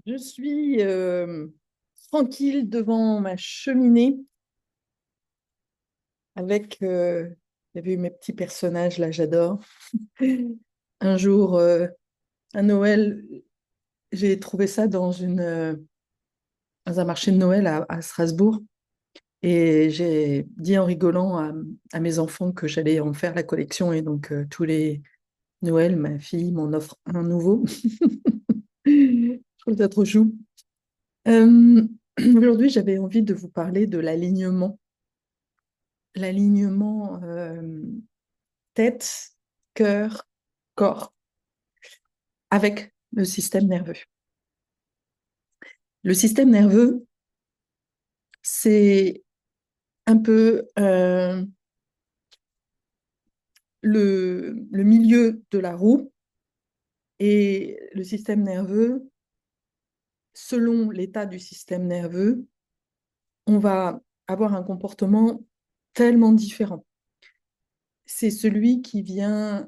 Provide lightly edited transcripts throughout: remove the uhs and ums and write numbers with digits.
Je suis tranquille devant ma cheminée avec, vous avez vu mes petits personnages là, j'adore. Un jour, à Noël, j'ai trouvé ça dans un marché de Noël à Strasbourg et j'ai dit en rigolant à mes enfants que j'allais en faire la collection et donc tous les Noëls, ma fille m'en offre un nouveau. Je trouve ça trop chou. Euh, Aujourd'hui, j'avais envie de vous parler de l'alignement tête, cœur, corps, avec le système nerveux. Le système nerveux, c'est un peu le milieu de la roue et le système nerveux, selon l'état du système nerveux, on va avoir un comportement tellement différent. C'est celui qui vient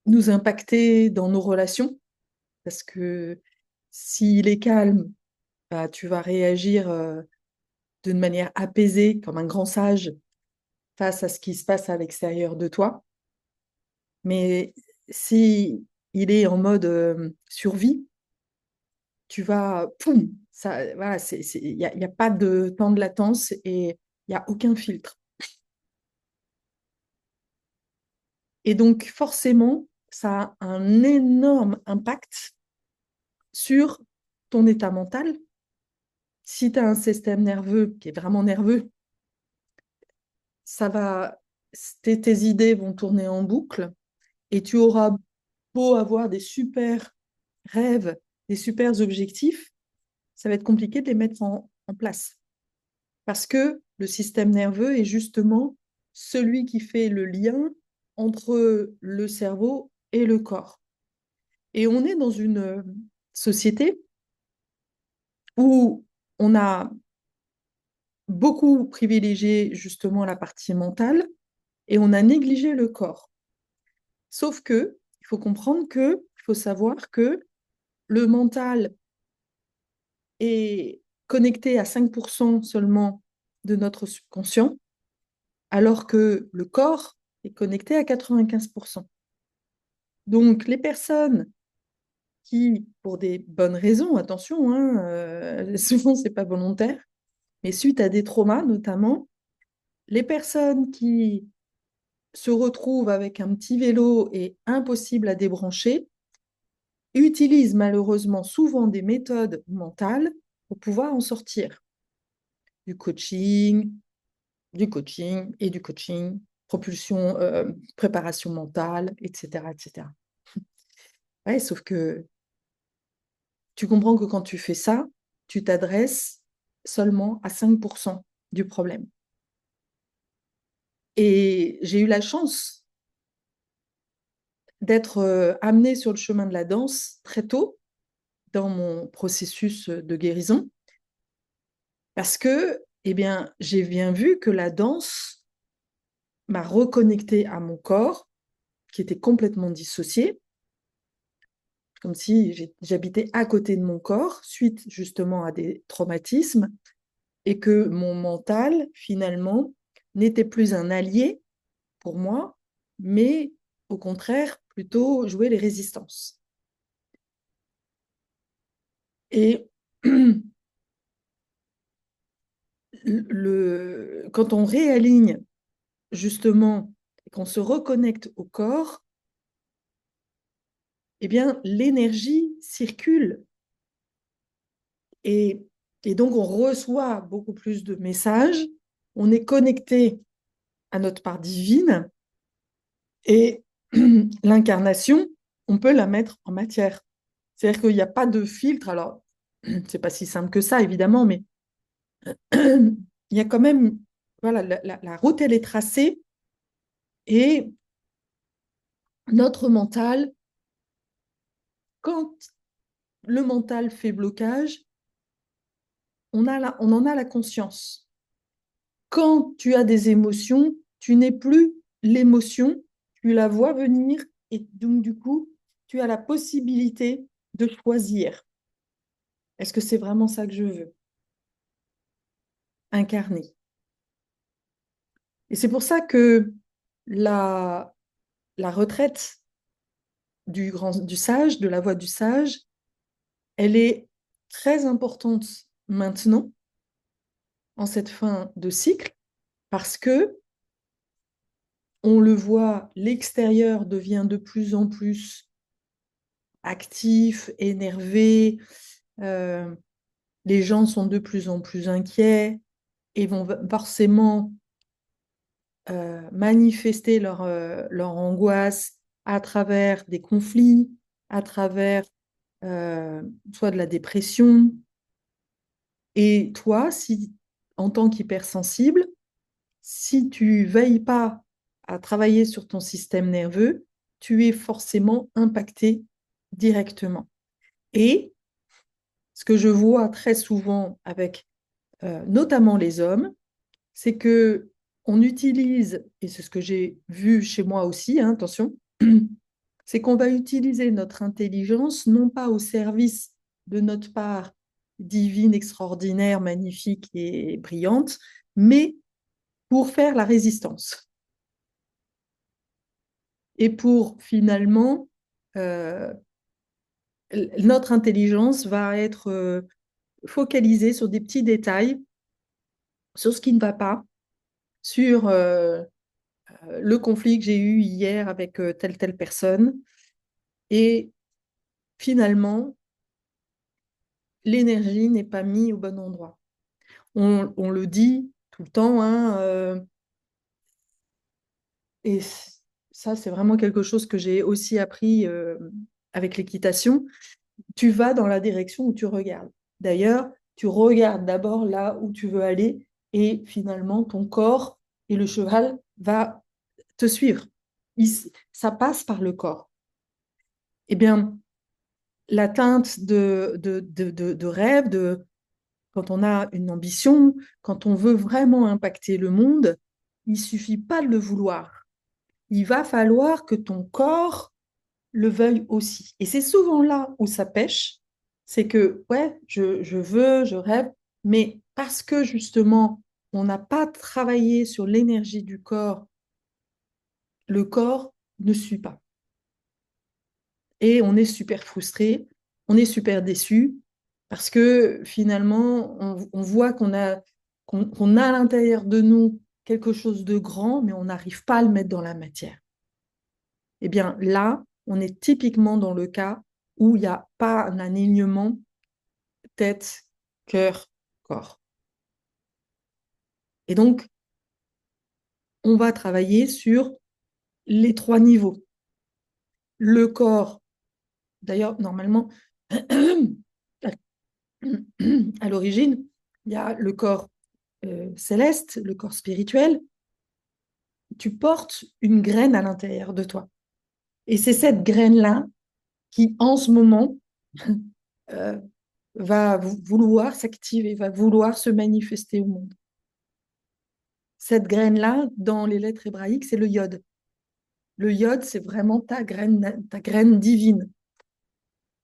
nous impacter dans nos relations, parce que s'il est calme, bah, tu vas réagir d'une manière apaisée, comme un grand sage, face à ce qui se passe à l'extérieur de toi. Mais si il est en mode survie, tu vas, poum, ça, voilà, y a pas de temps de latence et il n'y a aucun filtre. Et donc, forcément, ça a un énorme impact sur ton état mental. Si tu as un système nerveux qui est vraiment nerveux, ça va, tes idées vont tourner en boucle et tu auras beau avoir des super rêves, des super objectifs, ça va être compliqué de les mettre en place. Parce que le système nerveux est justement celui qui fait le lien entre le cerveau et le corps. Et on est dans une société où on a beaucoup privilégié justement la partie mentale et on a négligé le corps. Sauf que, il faut comprendre que, il faut savoir que le mental est connecté à 5% seulement de notre subconscient, alors que le corps est connecté à 95%. Donc, les personnes qui, pour des bonnes raisons, attention, hein, souvent c'est pas volontaire, mais suite à des traumas notamment, les personnes qui se retrouvent avec un petit vélo et impossible à débrancher, utilisent malheureusement souvent des méthodes mentales pour pouvoir en sortir. Du coaching, du coaching et du coaching, propulsion, préparation mentale, etc., etc. Ouais, sauf que tu comprends que quand tu fais ça, tu t'adresses seulement à 5% du problème. Et j'ai eu la chance d'être amenée sur le chemin de la danse très tôt dans mon processus de guérison parce que, eh bien, j'ai bien vu que la danse m'a reconnectée à mon corps qui était complètement dissocié, comme si j'habitais à côté de mon corps suite justement à des traumatismes et que mon mental, finalement, n'était plus un allié pour moi, mais au contraire, plutôt jouer les résistances. Et quand on réaligne justement, qu'on se reconnecte au corps, eh bien, l'énergie circule et, et donc on reçoit beaucoup plus de messages, on est connecté à notre part divine et l'incarnation, on peut la mettre en matière. C'est-à-dire qu'il n'y a pas de filtre. Alors, c'est pas si simple que ça, évidemment, mais il y a quand même, voilà, la route, elle est tracée et notre mental, quand le mental fait blocage, on en a la conscience. Quand tu as des émotions, tu n'es plus l'émotion, tu la vois venir et donc du coup, tu as la possibilité de choisir. Est-ce que c'est vraiment ça que je veux? Incarner. Et c'est pour ça que la retraite du sage, de la voie du sage, elle est très importante maintenant, en cette fin de cycle, parce que on le voit, l'extérieur devient de plus en plus actif, énervé, les gens sont de plus en plus inquiets et vont forcément manifester leur angoisse à travers des conflits, à travers soit de la dépression. Et toi, si, en tant qu'hypersensible, si tu veilles pas à travailler sur ton système nerveux, tu es forcément impacté directement. Et ce que je vois très souvent avec notamment les hommes, c'est que on utilise, et c'est ce que j'ai vu chez moi aussi, hein, attention, c'est qu'on va utiliser notre intelligence non pas au service de notre part divine, extraordinaire, magnifique et brillante, mais pour faire la résistance. Et pour finalement, euh, notre intelligence va être focalisée sur des petits détails, sur ce qui ne va pas, sur le conflit que j'ai eu hier avec telle personne. Et finalement, l'énergie n'est pas mise au bon endroit. On le dit tout le temps, hein, et ça, c'est vraiment quelque chose que j'ai aussi appris avec l'équitation. Tu vas dans la direction où tu regardes. D'ailleurs, tu regardes d'abord là où tu veux aller et finalement, ton corps et le cheval va te suivre. Ça passe par le corps. Eh bien, l'atteinte de rêves, quand on a une ambition, quand on veut vraiment impacter le monde, il ne suffit pas de le vouloir. Il va falloir que ton corps le veuille aussi. Et c'est souvent là où ça pêche, c'est que, ouais, je veux, je rêve, mais parce que justement, on n'a pas travaillé sur l'énergie du corps, le corps ne suit pas. Et on est super frustré, on est super déçu, parce que finalement, on voit qu'on a à l'intérieur de nous quelque chose de grand, mais on n'arrive pas à le mettre dans la matière. Eh bien là, on est typiquement dans le cas où il n'y a pas un alignement tête, cœur, corps. Et donc, on va travailler sur les trois niveaux. Le corps, d'ailleurs, normalement, à l'origine, il y a le corps céleste, le corps spirituel. Tu portes une graine à l'intérieur de toi. Et c'est cette graine-là qui, en ce moment, euh, va vouloir s'activer, va vouloir se manifester au monde. Cette graine-là, dans les lettres hébraïques, c'est le yod. Le yod, c'est vraiment ta graine divine.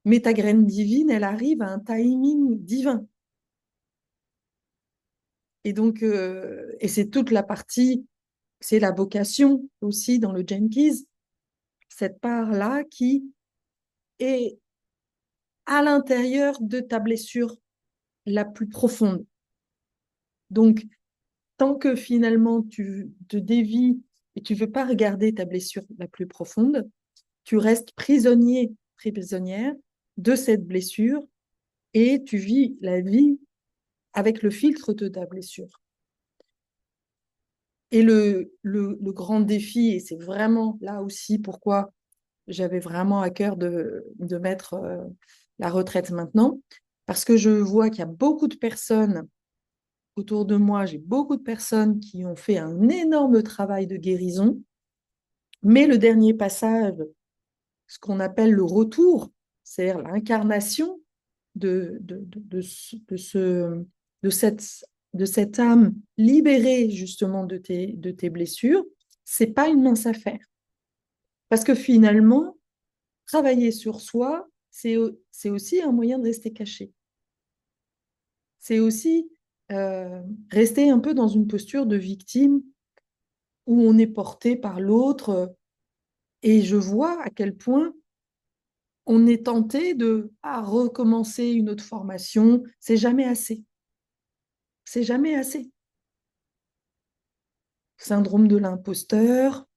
Mais ta graine divine, elle arrive à un timing divin. Et donc, et c'est toute la partie, c'est la vocation aussi dans le Jenkins, cette part-là qui est à l'intérieur de ta blessure la plus profonde. Donc, tant que finalement tu te dévies et tu ne veux pas regarder ta blessure la plus profonde, tu restes prisonnier, prisonnière de cette blessure et tu vis la vie avec le filtre de ta blessure. Et le grand défi, et c'est vraiment là aussi pourquoi j'avais vraiment à cœur de mettre la retraite maintenant, parce que je vois qu'il y a beaucoup de personnes autour de moi, j'ai beaucoup de personnes qui ont fait un énorme travail de guérison, mais le dernier passage, ce qu'on appelle le retour, c'est-à-dire l'incarnation de, de, cette, de cette âme libérée justement de tes blessures, c'est pas une mince affaire. Parce que finalement, travailler sur soi, c'est aussi un moyen de rester caché. C'est aussi rester un peu dans une posture de victime où on est porté par l'autre. Et je vois à quel point on est tenté de recommencer une autre formation. C'est jamais assez. C'est jamais assez. Syndrome de l'imposteur.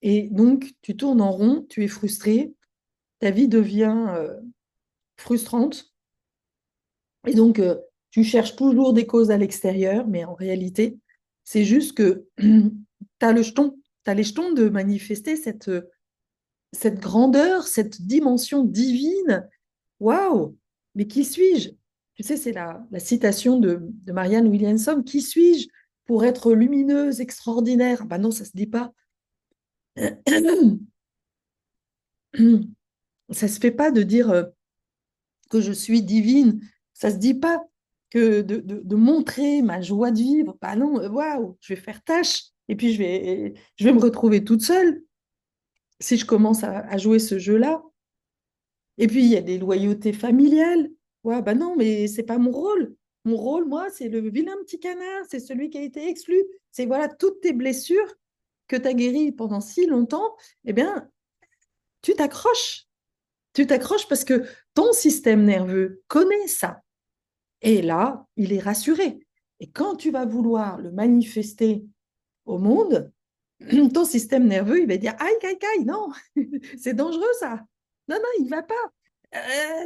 Et donc, tu tournes en rond, tu es frustré, ta vie devient frustrante. Et donc, tu cherches toujours des causes à l'extérieur, mais en réalité, c'est juste que tu as le jeton, tu les jetons de manifester cette grandeur, cette dimension divine. Waouh! Mais qui suis-je? Tu sais, c'est la citation de Marianne Williamson. Qui suis-je pour être lumineuse, extraordinaire? Ben non, ça se dit pas. Ça se fait pas de dire que je suis divine. Ça se dit pas que de montrer ma joie de vivre. Bah non, waouh, je vais faire tâche. Et puis je vais me retrouver toute seule si je commence à jouer ce jeu-là. Et puis il y a des loyautés familiales. Ouais, bah non, mais c'est pas mon rôle. Mon rôle, moi, c'est le vilain petit canard, c'est celui qui a été exclu. C'est voilà, toutes tes blessures que tu as guéries pendant si longtemps, eh bien, tu t'accroches. Tu t'accroches parce que ton système nerveux connaît ça. Et là, il est rassuré. Et quand tu vas vouloir le manifester au monde, ton système nerveux, il va dire aïe, aïe, aïe, non, c'est dangereux ça. Non, non, il ne va pas.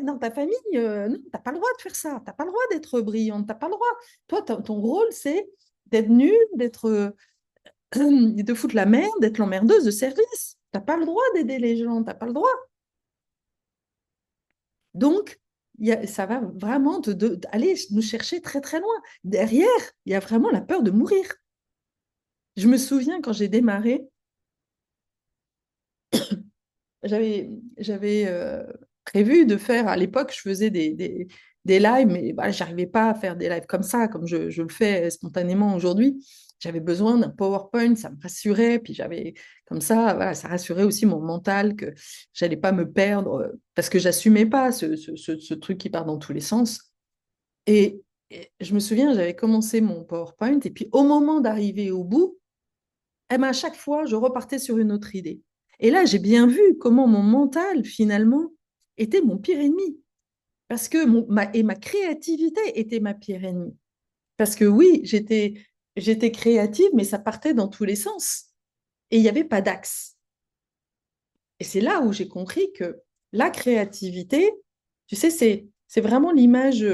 Dans ta famille, non, tu n'as pas le droit de faire ça. Tu n'as pas le droit d'être brillante. Tu n'as pas le droit. Toi, ton rôle, c'est d'être nulle, de foutre la merde, d'être l'emmerdeuse de service. Tu n'as pas le droit d'aider les gens. Tu n'as pas le droit. Donc, ça va vraiment aller nous chercher très, très loin. Derrière, il y a vraiment la peur de mourir. Je me souviens quand j'ai démarré, j'avais prévu de faire, à l'époque, je faisais des lives, mais voilà, je n'arrivais pas à faire des lives comme ça, comme je le fais spontanément aujourd'hui. J'avais besoin d'un PowerPoint, ça me rassurait, puis j'avais comme ça, voilà, ça rassurait aussi mon mental que j'allais pas me perdre parce que j'assumais pas ce truc qui part dans tous les sens. Et je me souviens, j'avais commencé mon PowerPoint, et puis au moment d'arriver au bout, eh ben, à chaque fois, je repartais sur une autre idée. Et là, j'ai bien vu comment mon mental, finalement, était mon pire ennemi. Parce que ma créativité était ma pire ennemie. Parce que oui, j'étais créative, mais ça partait dans tous les sens. Et il n'y avait pas d'axe. Et c'est là où j'ai compris que la créativité, tu sais, c'est vraiment l'image du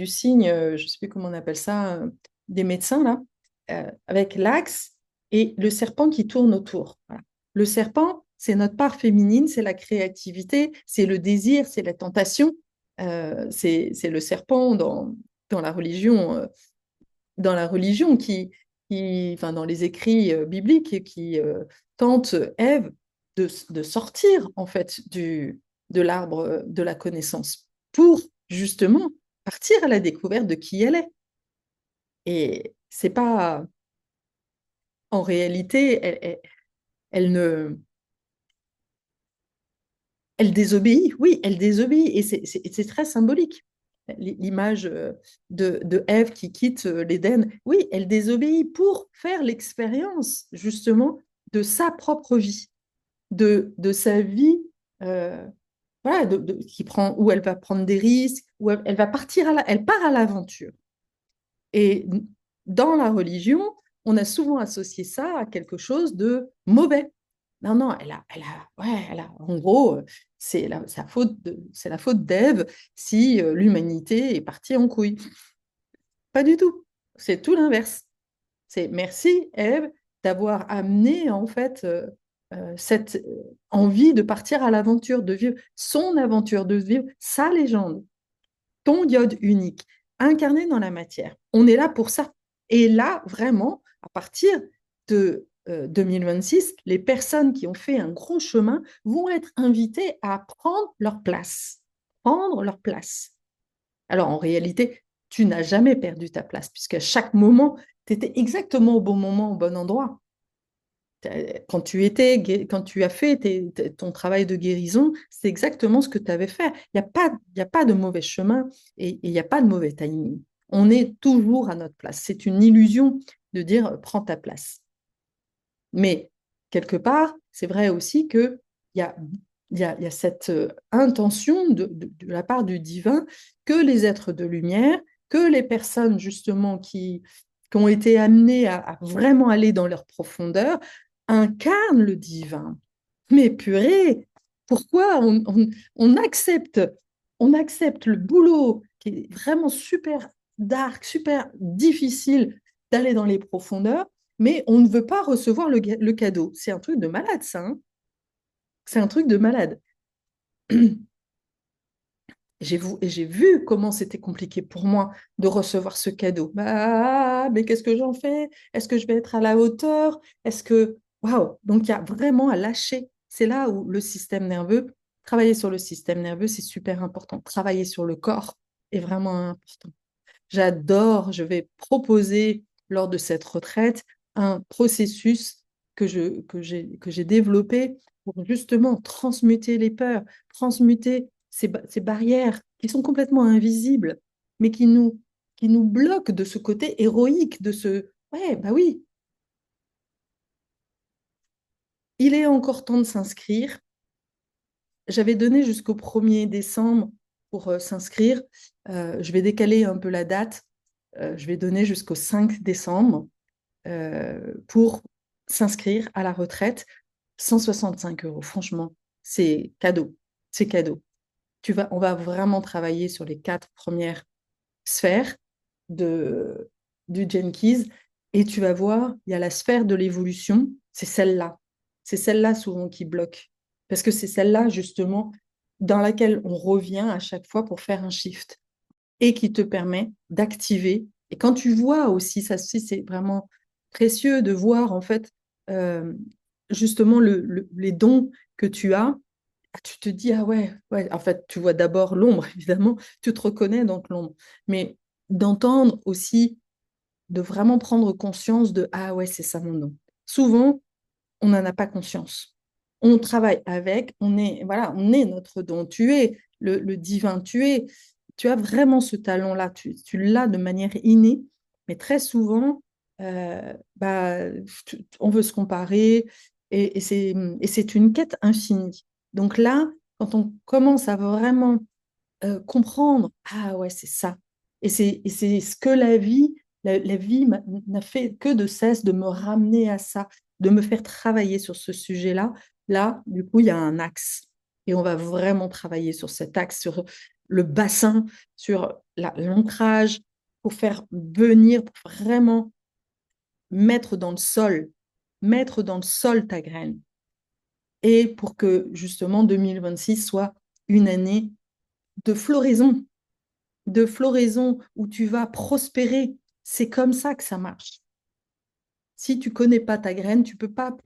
signe, je ne sais plus comment on appelle ça, des médecins, là, avec l'axe et le serpent qui tourne autour. Voilà. Le serpent, c'est notre part féminine, c'est la créativité, c'est le désir, c'est la tentation. C'est le serpent dans la religion, enfin, dans les écrits bibliques, qui tente Ève de sortir en fait de l'arbre de la connaissance pour justement partir à la découverte de qui elle est. Et c'est pas, en réalité, elle ne, elle désobéit. Oui, elle désobéit, et c'est très symbolique. L'image de Ève qui quitte l'Éden, oui, elle désobéit pour faire l'expérience justement de sa propre vie, de sa vie, euh, voilà, où elle va prendre des risques, où elle va partir elle part à l'aventure. Et dans la religion, on a souvent associé ça à quelque chose de mauvais. Non, non, en gros, c'est la faute d'Ève si l'humanité est partie en couille. Pas du tout. C'est tout l'inverse. C'est merci Ève d'avoir amené en fait cette envie de partir à l'aventure, de vivre son aventure, de vivre sa légende, ton iode unique, incarné dans la matière. On est là pour ça. Et là, vraiment, à partir de 2026, les personnes qui ont fait un gros chemin vont être invitées à prendre leur place. Prendre leur place. Alors, en réalité, tu n'as jamais perdu ta place, puisqu'à chaque moment, tu étais exactement au bon moment, au bon endroit. Quand tu as fait ton travail de guérison, c'est exactement ce que tu avais fait. Il y a pas de mauvais chemin et il n'y a pas de mauvais timing. On est toujours à notre place. C'est une illusion de dire prends ta place. Mais quelque part, c'est vrai aussi qu'il y a, il y a cette intention de la part du divin que les êtres de lumière, que les personnes justement qui ont été amenées à vraiment aller dans leur profondeur, incarnent le divin. Mais purée, pourquoi on accepte le boulot qui est vraiment super dark, super difficile d'aller dans les profondeurs, mais on ne veut pas recevoir le cadeau. C'est un truc de malade, ça. Hein. C'est un truc de malade. J'ai vu comment c'était compliqué pour moi de recevoir ce cadeau. Bah, mais qu'est-ce que j'en fais? Est-ce que je vais être à la hauteur? Est-ce que... Waouh! Donc, il y a vraiment à lâcher. C'est là où le système nerveux, travailler sur le système nerveux, c'est super important. Travailler sur le corps est vraiment important. J'adore, je vais proposer lors de cette retraite un processus que j'ai développé pour justement transmuter les peurs, transmuter ces barrières qui sont complètement invisibles, mais qui nous bloquent de ce côté héroïque, de ce ouais, bah oui, il est encore temps de s'inscrire. J'avais donné jusqu'au 1er décembre pour s'inscrire. Je vais décaler un peu la date. Je vais donner jusqu'au 5 décembre pour s'inscrire à la retraite. 165 €, franchement, c'est cadeau. C'est cadeau. On va vraiment travailler sur les 4 premières sphères de, du Jenkins et tu vas voir, il y a la sphère de l'évolution, c'est celle-là. C'est celle-là souvent qui bloque. Parce que c'est celle-là, justement, dans laquelle on revient à chaque fois pour faire un shift et qui te permet d'activer. Et quand tu vois aussi, ça aussi, c'est vraiment précieux de voir, en fait, euh, justement, les dons que tu as. Tu te dis, ah ouais, ouais, en fait, tu vois d'abord l'ombre, évidemment, tu te reconnais dans l'ombre, mais d'entendre aussi, de vraiment prendre conscience de, ah ouais, c'est ça mon don. Souvent, on n'en a pas conscience. On travaille avec, voilà, on est notre don. Tu es le divin, tu as vraiment ce talent-là, tu l'as de manière innée, mais très souvent, bah, on veut se comparer et c'est une quête infinie. Donc là, quand on commence à vraiment comprendre, ah ouais, c'est ça. Et c'est ce que la vie n'a fait que de cesse de me ramener à ça, de me faire travailler sur ce sujet-là. Là, du coup, il y a un axe. Et on va vraiment travailler sur cet axe, sur le bassin, sur l'ancrage, pour faire venir, pour vraiment mettre dans le sol ta graine. Et pour que justement 2026 soit une année de floraison, où tu vas prospérer. C'est comme ça que ça marche. Si tu connais pas ta graine, tu peux pas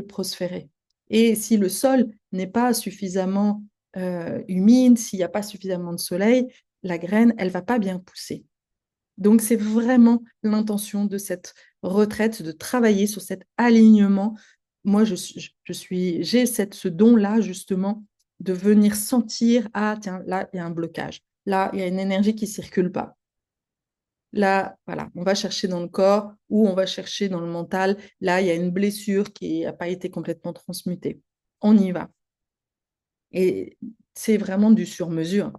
prospérer. Et si le sol n'est pas suffisamment humide, s'il n'y a pas suffisamment de soleil, la graine, elle va pas bien pousser. Donc, c'est vraiment l'intention de cette retraite, de travailler sur cet alignement. Moi, j'ai ce don-là, justement, de venir sentir, ah, tiens, là, il y a un blocage. Là, il y a une énergie qui ne circule pas. Là, voilà, on va chercher dans le corps ou on va chercher dans le mental. Là, il y a une blessure qui n'a pas été complètement transmutée. On y va. Et c'est vraiment du sur-mesure.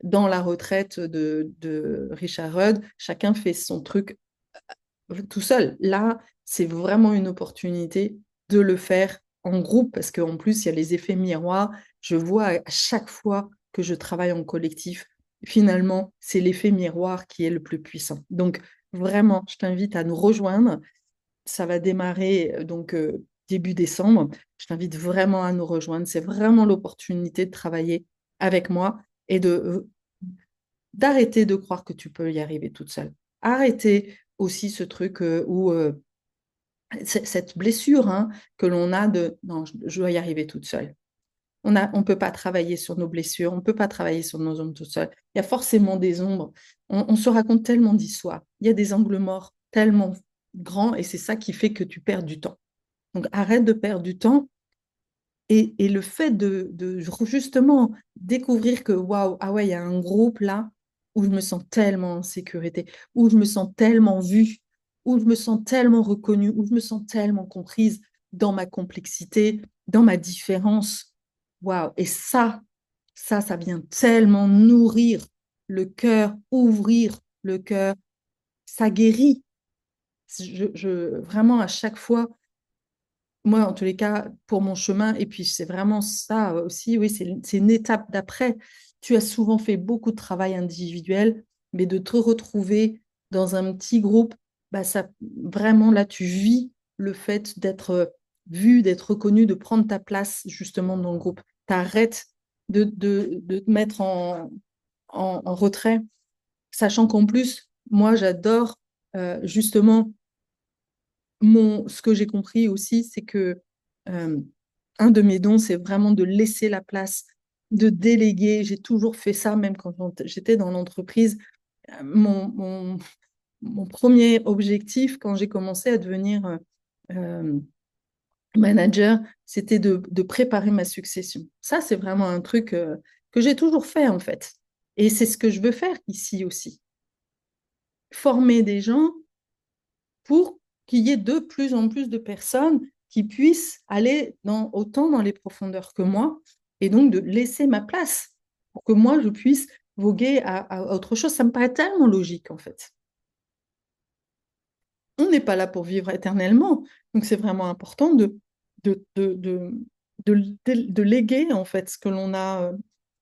Dans la retraite de Richard Rudd, chacun fait son truc tout seul. Là, c'est vraiment une opportunité de le faire en groupe parce qu'en plus, il y a les effets miroirs. Je vois à chaque fois que je travaille en collectif, finalement, c'est l'effet miroir qui est le plus puissant. Donc, vraiment, je t'invite à nous rejoindre. Ça va démarrer début décembre. Je t'invite vraiment à nous rejoindre. C'est vraiment l'opportunité de travailler avec moi et d'arrêter de croire que tu peux y arriver toute seule. Arrêter aussi ce truc où cette blessure hein, que l'on a de non, je dois y arriver toute seule. On peut pas travailler sur nos blessures, on peut pas travailler sur nos ombres toute seule. Il y a forcément des ombres. On se raconte tellement d'histoires. Il y a des angles morts tellement grands et c'est ça qui fait que tu perds du temps. Donc, arrête de perdre du temps. Et le fait de justement découvrir que, waouh, ah ouais, il y a un groupe là où je me sens tellement en sécurité, où je me sens tellement vue, où je me sens tellement reconnue, où je me sens tellement comprise dans ma complexité, dans ma différence. Waouh. Et ça vient tellement nourrir le cœur, ouvrir le cœur. Ça guérit. Vraiment, à chaque fois, moi, en tous les cas, pour mon chemin, et puis c'est vraiment ça aussi, oui, c'est une étape d'après. Tu as souvent fait beaucoup de travail individuel, mais de te retrouver dans un petit groupe, bah ça, vraiment, là, tu vis le fait d'être vu, d'être reconnu, de prendre ta place justement dans le groupe. Tu arrêtes de te mettre en retrait, sachant qu'en plus, moi, j'adore justement ce que j'ai compris aussi, c'est que euh, un de mes dons, c'est vraiment de laisser la place, de déléguer. J'ai toujours fait ça, même quand j'étais dans l'entreprise. Mon premier objectif, quand j'ai commencé à devenir euh, manager, c'était de préparer ma succession. Ça, c'est vraiment un truc que j'ai toujours fait, en fait. Et c'est ce que je veux faire ici aussi. Former des gens pour qu'il y ait de plus en plus de personnes qui puissent aller autant dans les profondeurs que moi et donc de laisser ma place pour que moi, je puisse voguer à autre chose. Ça me paraît tellement logique, en fait. On n'est pas là pour vivre éternellement. Donc, c'est vraiment important de, de, de, de léguer, en fait, ce que l'on a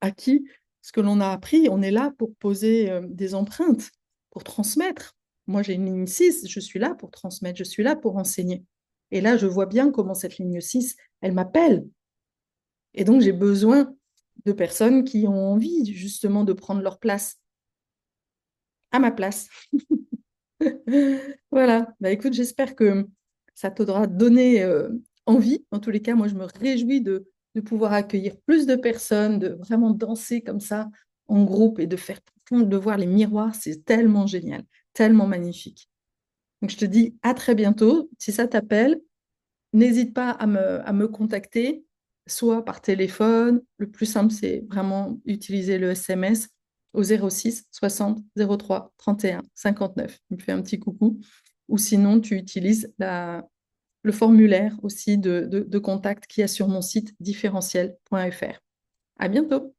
acquis, ce que l'on a appris. On est là pour poser des empreintes, pour transmettre. Moi, j'ai une ligne 6, je suis là pour transmettre, je suis là pour enseigner. Et là, je vois bien comment cette ligne 6, elle m'appelle. Et donc, j'ai besoin de personnes qui ont envie, justement, de prendre leur place à ma place. Voilà, bah écoute, j'espère que ça t'aura donné envie. En tous les cas, moi, je me réjouis de pouvoir accueillir plus de personnes, de vraiment danser comme ça en groupe et de voir les miroirs. C'est tellement génial, tellement magnifique. Donc, je te dis à très bientôt. Si ça t'appelle, n'hésite pas à me contacter, soit par téléphone. Le plus simple, c'est vraiment utiliser le SMS au 06 60 03 31 59. Tu me fais un petit coucou. Ou sinon, tu utilises le formulaire aussi de contact qu'il y a sur mon site différentiel.fr. À bientôt.